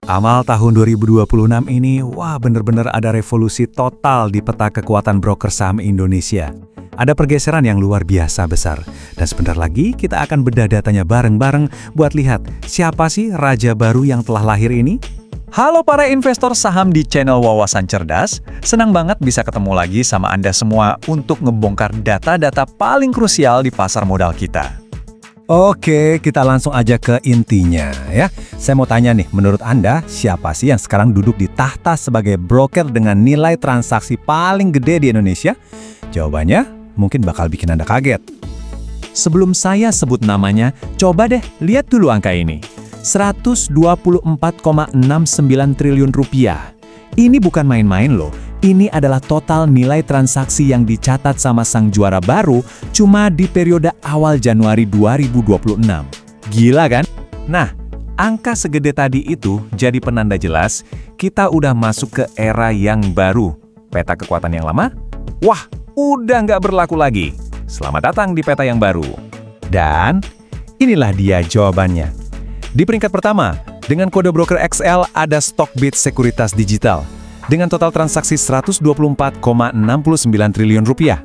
Amal tahun 2026 ini, wah bener-bener ada revolusi total di peta kekuatan broker saham Indonesia. Ada pergeseran yang luar biasa besar. Dan sebentar lagi kita akan bedah datanya bareng-bareng buat lihat siapa sih raja baru yang telah lahir ini. Halo para investor saham di channel Wawasan Cerdas. Senang banget bisa ketemu lagi sama Anda semua untuk ngebongkar data-data paling krusial di pasar modal kita. Oke, kita langsung aja ke intinya ya. Saya mau tanya nih, menurut Anda siapa sih yang sekarang duduk di tahta sebagai broker dengan nilai transaksi paling gede di Indonesia? Jawabannya mungkin bakal bikin Anda kaget. Sebelum saya sebut namanya, coba deh lihat dulu angka ini. 124,69 triliun rupiah. Ini bukan main-main loh. Ini adalah total nilai transaksi yang dicatat sama sang juara baru cuma di periode awal Januari 2026. Gila kan? Nah, angka segede tadi itu jadi penanda jelas kita udah masuk ke era yang baru. Peta kekuatan yang lama? Wah, udah nggak berlaku lagi. Selamat datang di peta yang baru. Dan inilah dia jawabannya. Di peringkat pertama, dengan kode broker XL ada Stockbit Sekuritas Digital dengan total transaksi 124,69 triliun rupiah.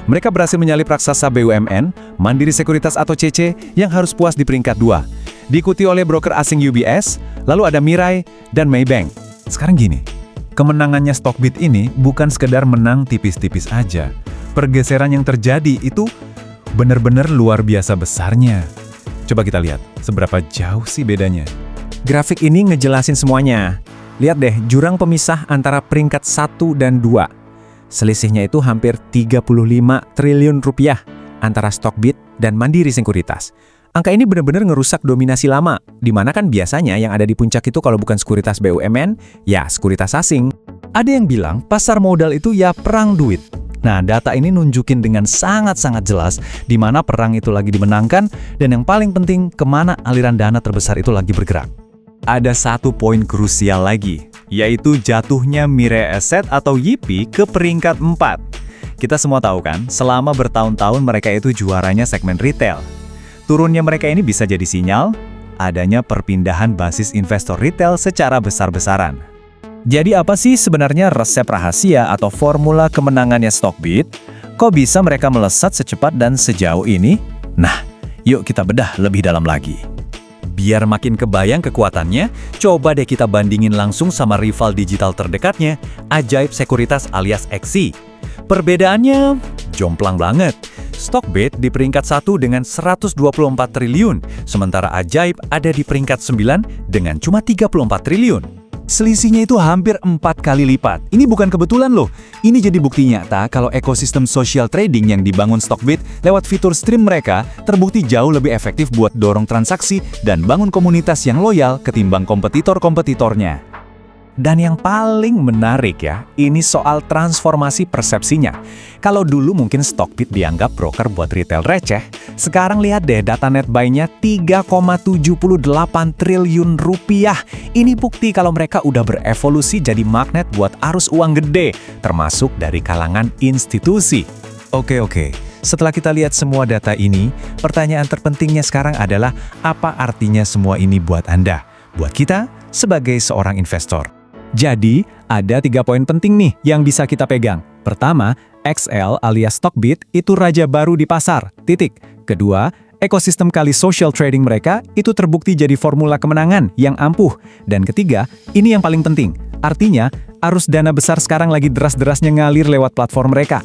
Mereka berhasil menyalip raksasa BUMN, Mandiri Sekuritas atau CC yang harus puas di peringkat 2. Diikuti oleh broker asing UBS, lalu ada Mirai dan Maybank. Sekarang gini, kemenangannya Stockbit ini bukan sekedar menang tipis-tipis aja. Pergeseran yang terjadi itu benar-benar luar biasa besarnya. Coba kita lihat, seberapa jauh sih bedanya. Grafik ini ngejelasin semuanya. Lihat deh, jurang pemisah antara peringkat 1 dan 2. Selisihnya itu hampir 35 triliun rupiah antara Stockbit dan Mandiri Sekuritas. Angka ini benar-benar ngerusak dominasi lama, di mana kan biasanya yang ada di puncak itu kalau bukan sekuritas BUMN, ya sekuritas asing. Ada yang bilang pasar modal itu ya perang duit. Nah, data ini nunjukin dengan sangat-sangat jelas di mana perang itu lagi dimenangkan dan yang paling penting kemana aliran dana terbesar itu lagi bergerak. Ada satu poin krusial lagi, yaitu jatuhnya Mirai Asset atau YIPI ke peringkat 4. Kita semua tahu kan, selama bertahun-tahun mereka itu juaranya segmen retail. Turunnya mereka ini bisa jadi sinyal adanya perpindahan basis investor retail secara besar-besaran. Jadi apa sih sebenarnya resep rahasia atau formula kemenangannya Stockbit? Kok bisa mereka melesat secepat dan sejauh ini? Nah, yuk kita bedah lebih dalam lagi. Biar makin kebayang kekuatannya, coba deh kita bandingin langsung sama rival digital terdekatnya, Ajaib Sekuritas alias XC. Perbedaannya jomplang banget. Stockbit di peringkat 1 dengan 124 triliun, sementara Ajaib ada di peringkat 9 dengan cuma 34 triliun. Selisihnya itu hampir 4 kali lipat. Ini bukan kebetulan loh. Ini jadi bukti nyata kalau ekosistem social trading yang dibangun Stockbit lewat fitur stream mereka terbukti jauh lebih efektif buat dorong transaksi dan bangun komunitas yang loyal ketimbang kompetitor-kompetitornya. Dan yang paling menarik ya, ini soal transformasi persepsinya. Kalau dulu mungkin Stockbit dianggap broker buat retail receh, sekarang lihat deh data net buy-nya 3,78 triliun rupiah. Ini bukti kalau mereka udah berevolusi jadi magnet buat arus uang gede, termasuk dari kalangan institusi. Oke. Setelah kita lihat semua data ini, pertanyaan terpentingnya sekarang adalah apa artinya semua ini buat Anda, buat kita sebagai seorang investor. Jadi, ada 3 poin penting nih yang bisa kita pegang. Pertama, XL alias Stockbit itu raja baru di pasar, titik. Kedua, ekosistem kali social trading mereka itu terbukti jadi formula kemenangan yang ampuh. Dan ketiga, ini yang paling penting. Artinya, arus dana besar sekarang lagi deras-derasnya ngalir lewat platform mereka.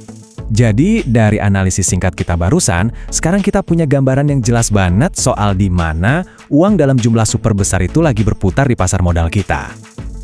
Jadi, dari analisis singkat kita barusan, sekarang kita punya gambaran yang jelas banget soal di mana uang dalam jumlah super besar itu lagi berputar di pasar modal kita.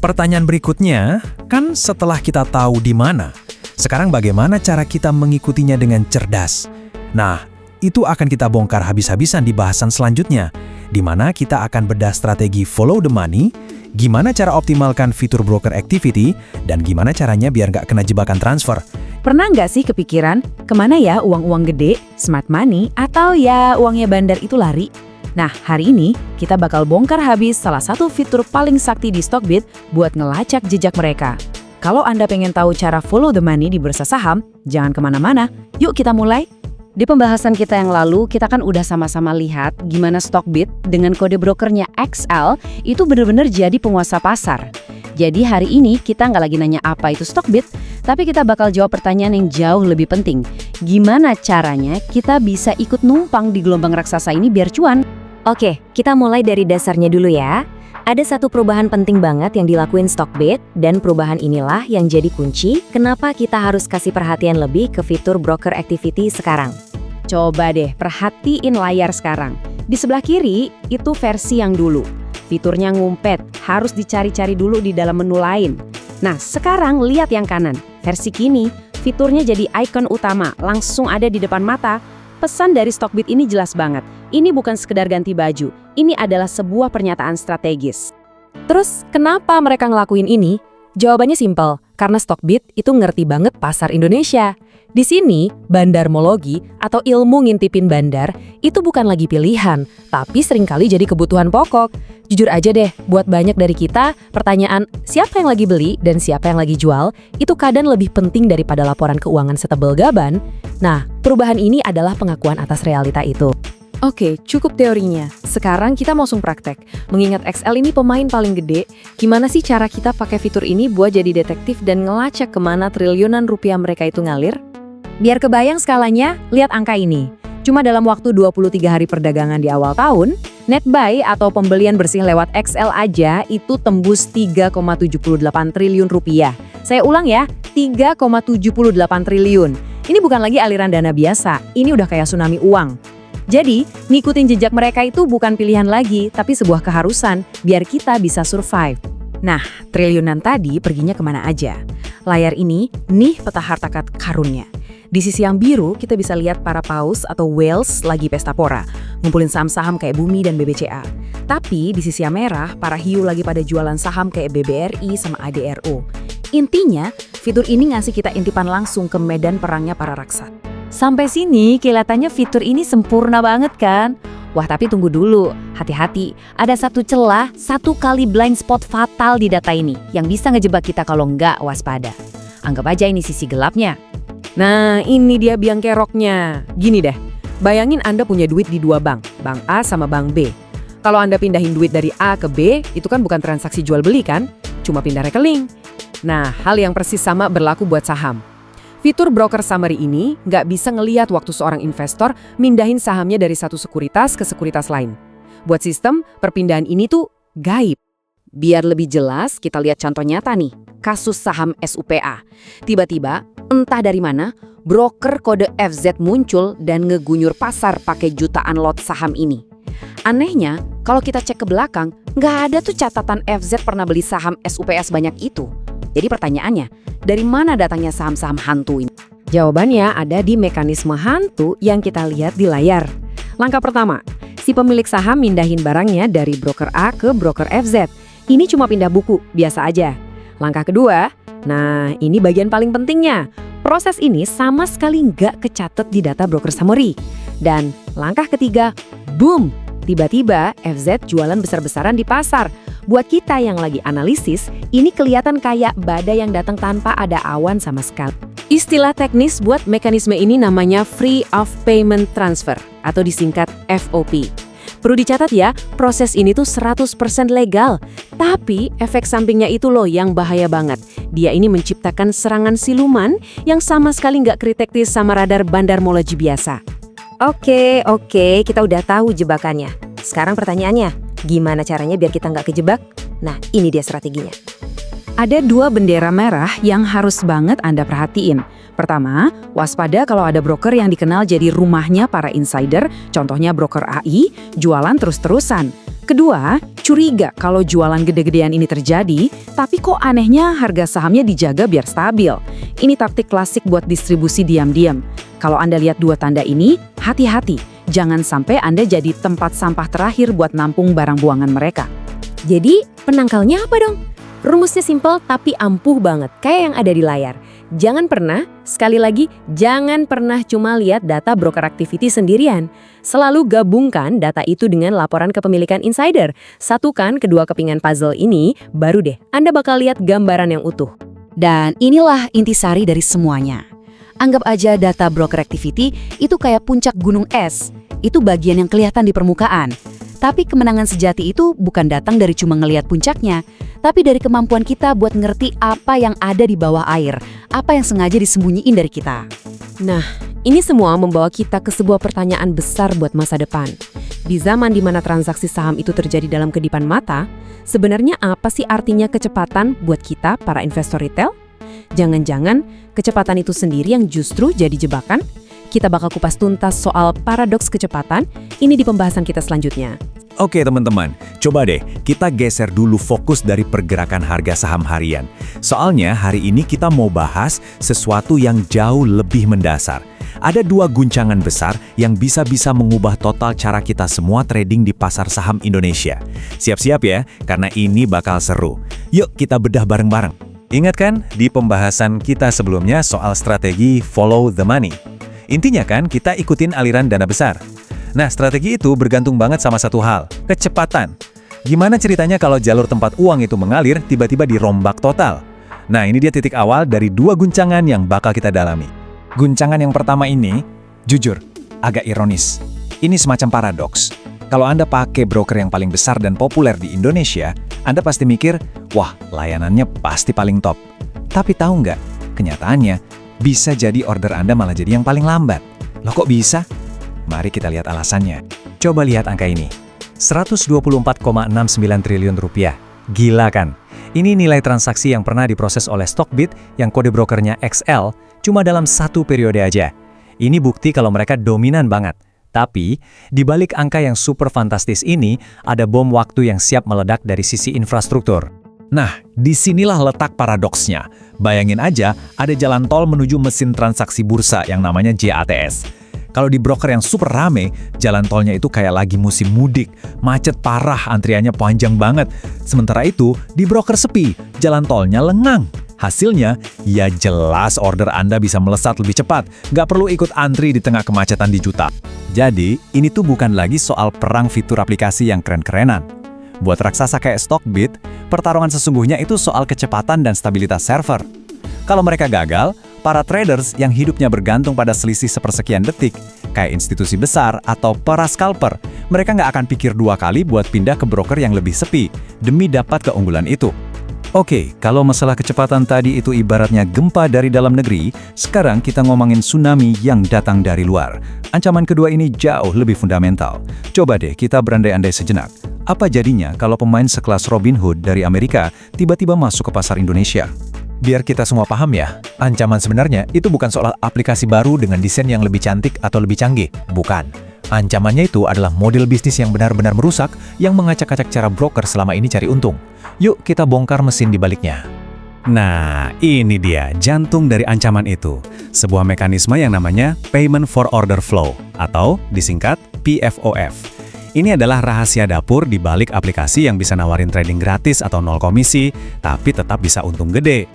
Pertanyaan berikutnya, kan setelah kita tahu di mana, sekarang bagaimana cara kita mengikutinya dengan cerdas? Nah, itu akan kita bongkar habis-habisan di bahasan selanjutnya, di mana kita akan bedah strategi follow the money, gimana cara optimalkan fitur broker activity, dan gimana caranya biar nggak kena jebakan transfer. Pernah nggak sih kepikiran kemana ya uang-uang gede, smart money, atau ya uangnya bandar itu lari? Nah, hari ini kita bakal bongkar habis salah satu fitur paling sakti di Stockbit buat ngelacak jejak mereka. Kalau Anda pengen tahu cara follow the money di bursa saham, jangan kemana-mana. Yuk kita mulai. Di pembahasan kita yang lalu, kita kan udah sama-sama lihat gimana Stockbit dengan kode brokernya XL itu benar-benar jadi penguasa pasar. Jadi hari ini kita nggak lagi nanya apa itu Stockbit, tapi kita bakal jawab pertanyaan yang jauh lebih penting. Gimana caranya kita bisa ikut numpang di gelombang raksasa ini biar cuan? Oke, kita mulai dari dasarnya dulu ya. Ada satu perubahan penting banget yang dilakuin Stockbit, dan perubahan inilah yang jadi kunci kenapa kita harus kasih perhatian lebih ke fitur broker activity sekarang. Coba deh perhatiin layar sekarang. Di sebelah kiri itu versi yang dulu. Fiturnya ngumpet, harus dicari-cari dulu di dalam menu lain. Nah, sekarang lihat yang kanan. Versi kini, fiturnya jadi ikon utama, langsung ada di depan mata. Pesan dari Stockbit ini jelas banget. Ini bukan sekedar ganti baju, ini adalah sebuah pernyataan strategis. Terus, kenapa mereka ngelakuin ini? Jawabannya simpel, karena Stockbit itu ngerti banget pasar Indonesia. Di sini, bandarmologi atau ilmu ngintipin bandar itu bukan lagi pilihan, tapi seringkali jadi kebutuhan pokok. Jujur aja deh, buat banyak dari kita, pertanyaan siapa yang lagi beli dan siapa yang lagi jual itu kadang lebih penting daripada laporan keuangan setebel gaban. Nah, perubahan ini adalah pengakuan atas realita itu. Oke, cukup teorinya. Sekarang kita mau langsung praktek. Mengingat XL ini pemain paling gede, gimana sih cara kita pakai fitur ini buat jadi detektif dan ngelacak kemana triliunan rupiah mereka itu ngalir? Biar kebayang skalanya, lihat angka ini. Cuma dalam waktu 23 hari perdagangan di awal tahun, net buy atau pembelian bersih lewat XL aja itu tembus 3,78 triliun rupiah. Saya ulang ya, 3,78 triliun. Ini bukan lagi aliran dana biasa, ini udah kayak tsunami uang. Jadi, ngikutin jejak mereka itu bukan pilihan lagi, tapi sebuah keharusan biar kita bisa survive. Nah, triliunan tadi perginya kemana aja? Layar ini, nih peta harta karunnya. Di sisi yang biru, kita bisa lihat para paus atau whales lagi pesta pora, ngumpulin saham-saham kayak Bumi dan BBCA. Tapi di sisi yang merah, para hiu lagi pada jualan saham kayak BBRI sama ADRO. Intinya, fitur ini ngasih kita intipan langsung ke medan perangnya para raksasa. Sampai sini kelihatannya fitur ini sempurna banget kan? Wah, tapi tunggu dulu, hati-hati. Ada satu celah, satu kali blind spot fatal di data ini yang bisa ngejebak kita kalau nggak waspada. Anggap aja ini sisi gelapnya. Nah, ini dia biang keroknya. Gini deh, bayangin Anda punya duit di dua bank A sama bank B. Kalau Anda pindahin duit dari A ke B, itu kan bukan transaksi jual beli kan? Cuma pindah rekening. Nah, hal yang persis sama berlaku buat saham. Fitur broker summary ini nggak bisa ngelihat waktu seorang investor mindahin sahamnya dari satu sekuritas ke sekuritas lain. Buat sistem, perpindahan ini tuh gaib. Biar lebih jelas, kita lihat contoh nyata nih, kasus saham SUPA. Tiba-tiba, entah dari mana, broker kode FZ muncul dan ngegunyur pasar pakai jutaan lot saham ini. Anehnya, kalau kita cek ke belakang, nggak ada tuh catatan FZ pernah beli saham SUPA sebanyak itu. Jadi pertanyaannya, dari mana datangnya saham-saham hantu ini? Jawabannya ada di mekanisme hantu yang kita lihat di layar. Langkah pertama, si pemilik saham mindahin barangnya dari broker A ke broker FZ. Ini cuma pindah buku, biasa aja. Langkah kedua, nah ini bagian paling pentingnya. Proses ini sama sekali nggak kecatat di data broker summary. Dan langkah ketiga, boom! Tiba-tiba FZ jualan besar-besaran di pasar. Buat kita yang lagi analisis, ini kelihatan kayak badai yang datang tanpa ada awan sama sekali. Istilah teknis buat mekanisme ini namanya Free of Payment Transfer atau disingkat FOP. Perlu dicatat ya, proses ini tuh 100% legal. Tapi efek sampingnya itu loh yang bahaya banget. Dia ini menciptakan serangan siluman yang sama sekali nggak kritektis sama radar bandarmologi biasa. Oke, kita udah tahu jebakannya. Sekarang pertanyaannya, gimana caranya biar kita nggak kejebak? Nah, ini dia strateginya. Ada dua bendera merah yang harus banget Anda perhatiin. Pertama, waspada kalau ada broker yang dikenal jadi rumahnya para insider, contohnya broker AI, jualan terus-terusan. Kedua, curiga kalau jualan gede-gedean ini terjadi, tapi kok anehnya harga sahamnya dijaga biar stabil. Ini taktik klasik buat distribusi diam-diam. Kalau Anda lihat dua tanda ini, hati-hati. Jangan sampai Anda jadi tempat sampah terakhir buat nampung barang buangan mereka. Jadi, penangkalnya apa dong? Rumusnya simpel tapi ampuh banget, kayak yang ada di layar. Jangan pernah, sekali lagi, jangan pernah cuma lihat data broker activity sendirian. Selalu gabungkan data itu dengan laporan kepemilikan insider. Satukan kedua kepingan puzzle ini, baru deh Anda bakal lihat gambaran yang utuh. Dan inilah intisari dari semuanya. Anggap aja data broker activity itu kayak puncak gunung es. Itu bagian yang kelihatan di permukaan. Tapi kemenangan sejati itu bukan datang dari cuma ngelihat puncaknya, tapi dari kemampuan kita buat ngerti apa yang ada di bawah air, apa yang sengaja disembunyiin dari kita. Nah, ini semua membawa kita ke sebuah pertanyaan besar buat masa depan. Di zaman di mana transaksi saham itu terjadi dalam kedipan mata, sebenarnya apa sih artinya kecepatan buat kita, para investor retail? Jangan-jangan kecepatan itu sendiri yang justru jadi jebakan? Kita bakal kupas tuntas soal paradoks kecepatan, ini di pembahasan kita selanjutnya. Oke teman-teman, coba deh kita geser dulu fokus dari pergerakan harga saham harian. Soalnya hari ini kita mau bahas sesuatu yang jauh lebih mendasar. Ada dua guncangan besar yang bisa-bisa mengubah total cara kita semua trading di pasar saham Indonesia. Siap-siap ya, karena ini bakal seru. Yuk kita bedah bareng-bareng. Ingat kan di pembahasan kita sebelumnya soal strategi follow the money? Intinya kan kita ikutin aliran dana besar. Nah, strategi itu bergantung banget sama satu hal, kecepatan. Gimana ceritanya kalau jalur tempat uang itu mengalir tiba-tiba dirombak total? Nah, ini dia titik awal dari dua guncangan yang bakal kita dalami. Guncangan yang pertama ini, jujur, agak ironis. Ini semacam paradoks. Kalau Anda pakai broker yang paling besar dan populer di Indonesia, Anda pasti mikir, wah, layanannya pasti paling top. Tapi tahu nggak, kenyataannya, bisa jadi order Anda malah jadi yang paling lambat. Loh kok bisa? Mari kita lihat alasannya. Coba lihat angka ini. 124,69 triliun rupiah. Gila kan? Ini nilai transaksi yang pernah diproses oleh Stockbit yang kode brokernya XL cuma dalam satu periode aja. Ini bukti kalau mereka dominan banget. Tapi, di balik angka yang super fantastis ini, ada bom waktu yang siap meledak dari sisi infrastruktur. Nah, disinilah letak paradoksnya. Bayangin aja, ada jalan tol menuju mesin transaksi bursa yang namanya JATS. Kalau di broker yang super rame, jalan tolnya itu kayak lagi musim mudik. Macet parah, antriannya panjang banget. Sementara itu, di broker sepi, jalan tolnya lengang. Hasilnya, ya jelas order Anda bisa melesat lebih cepat. Nggak perlu ikut antri di tengah kemacetan di juta. Jadi, ini tuh bukan lagi soal perang fitur aplikasi yang keren-kerenan. Buat raksasa kayak Stockbit, pertarungan sesungguhnya itu soal kecepatan dan stabilitas server. Kalau mereka gagal, para traders yang hidupnya bergantung pada selisih sepersekian detik, kayak institusi besar atau para scalper, mereka nggak akan pikir dua kali buat pindah ke broker yang lebih sepi, demi dapat keunggulan itu. Oke, kalau masalah kecepatan tadi itu ibaratnya gempa dari dalam negeri, sekarang kita ngomongin tsunami yang datang dari luar. Ancaman kedua ini jauh lebih fundamental. Coba deh kita berandai-andai sejenak. Apa jadinya kalau pemain sekelas Robin Hood dari Amerika tiba-tiba masuk ke pasar Indonesia? Biar kita semua paham ya, ancaman sebenarnya itu bukan soal aplikasi baru dengan desain yang lebih cantik atau lebih canggih. Bukan. Ancamannya itu adalah model bisnis yang benar-benar merusak yang mengacak-acak cara broker selama ini cari untung. Yuk kita bongkar mesin di baliknya. Nah, ini dia jantung dari ancaman itu. Sebuah mekanisme yang namanya Payment for Order Flow atau disingkat PFOF. Ini adalah rahasia dapur di balik aplikasi yang bisa nawarin trading gratis atau nol komisi, tapi tetap bisa untung gede.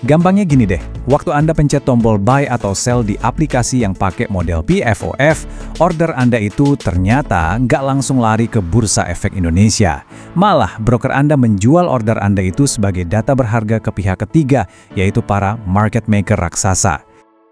Gampangnya gini deh, waktu Anda pencet tombol buy atau sell di aplikasi yang pakai model PFOF, order Anda itu ternyata nggak langsung lari ke Bursa Efek Indonesia. Malah, broker Anda menjual order Anda itu sebagai data berharga ke pihak ketiga, yaitu para market maker raksasa.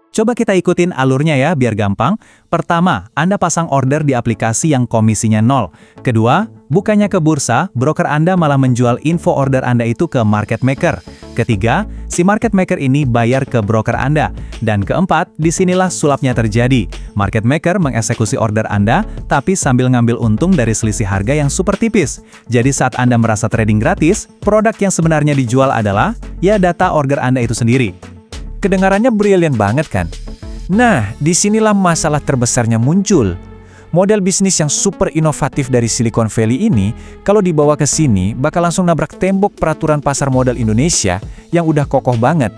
Coba kita ikutin alurnya ya, biar gampang. Pertama, Anda pasang order di aplikasi yang komisinya 0. Kedua, bukannya ke bursa, broker Anda malah menjual info order Anda itu ke market maker. Ketiga, si market maker ini bayar ke broker Anda. Dan keempat, disinilah sulapnya terjadi. Market maker mengeksekusi order Anda, tapi sambil ngambil untung dari selisih harga yang super tipis. Jadi saat Anda merasa trading gratis, produk yang sebenarnya dijual adalah, ya data order Anda itu sendiri. Kedengarannya brilian banget kan? Nah, disinilah masalah terbesarnya muncul. Model bisnis yang super inovatif dari Silicon Valley ini, kalau dibawa ke sini, bakal langsung nabrak tembok peraturan pasar modal Indonesia yang udah kokoh banget.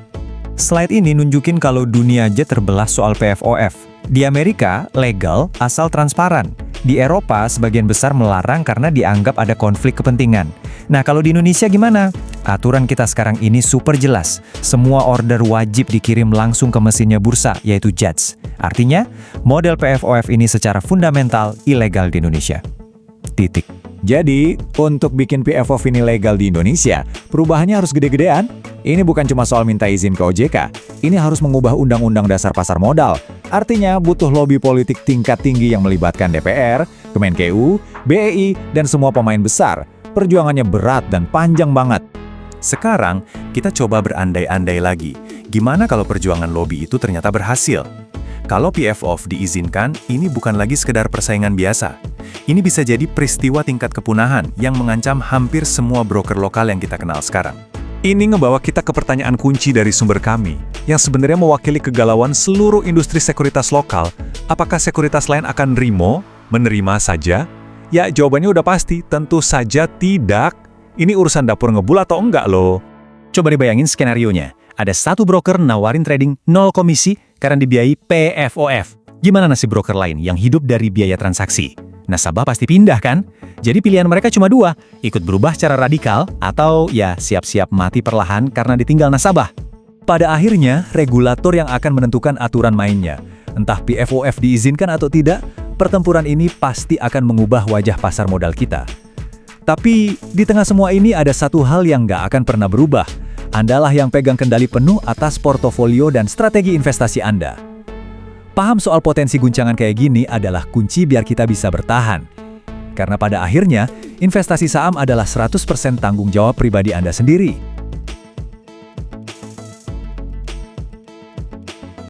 Slide ini nunjukin kalau dunia aja terbelah soal PFOF. Di Amerika, legal asal transparan. Di Eropa, sebagian besar melarang karena dianggap ada konflik kepentingan. Nah, kalau di Indonesia gimana? Aturan kita sekarang ini super jelas. Semua order wajib dikirim langsung ke mesinnya bursa, yaitu JATS. Artinya, model PFOF ini secara fundamental ilegal di Indonesia. titik. Jadi, untuk bikin PFOF ini legal di Indonesia, perubahannya harus gede-gedean. Ini bukan cuma soal minta izin ke OJK, ini harus mengubah Undang-Undang Dasar Pasar Modal. Artinya butuh lobi politik tingkat tinggi yang melibatkan DPR, Kemenkeu, BEI, dan semua pemain besar. Perjuangannya berat dan panjang banget. Sekarang, kita coba berandai-andai lagi. Gimana kalau perjuangan lobi itu ternyata berhasil? Kalau PFOF diizinkan, ini bukan lagi sekedar persaingan biasa. Ini bisa jadi peristiwa tingkat kepunahan yang mengancam hampir semua broker lokal yang kita kenal sekarang. Ini ngebawa kita ke pertanyaan kunci dari sumber kami, yang sebenarnya mewakili kegalauan seluruh industri sekuritas lokal. Apakah sekuritas lain akan menerima saja? Ya, jawabannya udah pasti, tentu saja tidak. Ini urusan dapur ngebul atau enggak loh. Coba dibayangin skenarionya. Ada satu broker nawarin trading 0 komisi karena dibiayai PFOF. Gimana nasib broker lain yang hidup dari biaya transaksi? Nasabah pasti pindah kan? Jadi pilihan mereka cuma dua, ikut berubah secara radikal atau ya siap-siap mati perlahan karena ditinggal nasabah. Pada akhirnya, regulator yang akan menentukan aturan mainnya. Entah PFOF diizinkan atau tidak, pertempuran ini pasti akan mengubah wajah pasar modal kita. Tapi di tengah semua ini ada satu hal yang nggak akan pernah berubah. Andalah yang pegang kendali penuh atas portofolio dan strategi investasi Anda. Paham soal potensi guncangan kayak gini adalah kunci biar kita bisa bertahan. Karena pada akhirnya, investasi saham adalah 100% tanggung jawab pribadi Anda sendiri.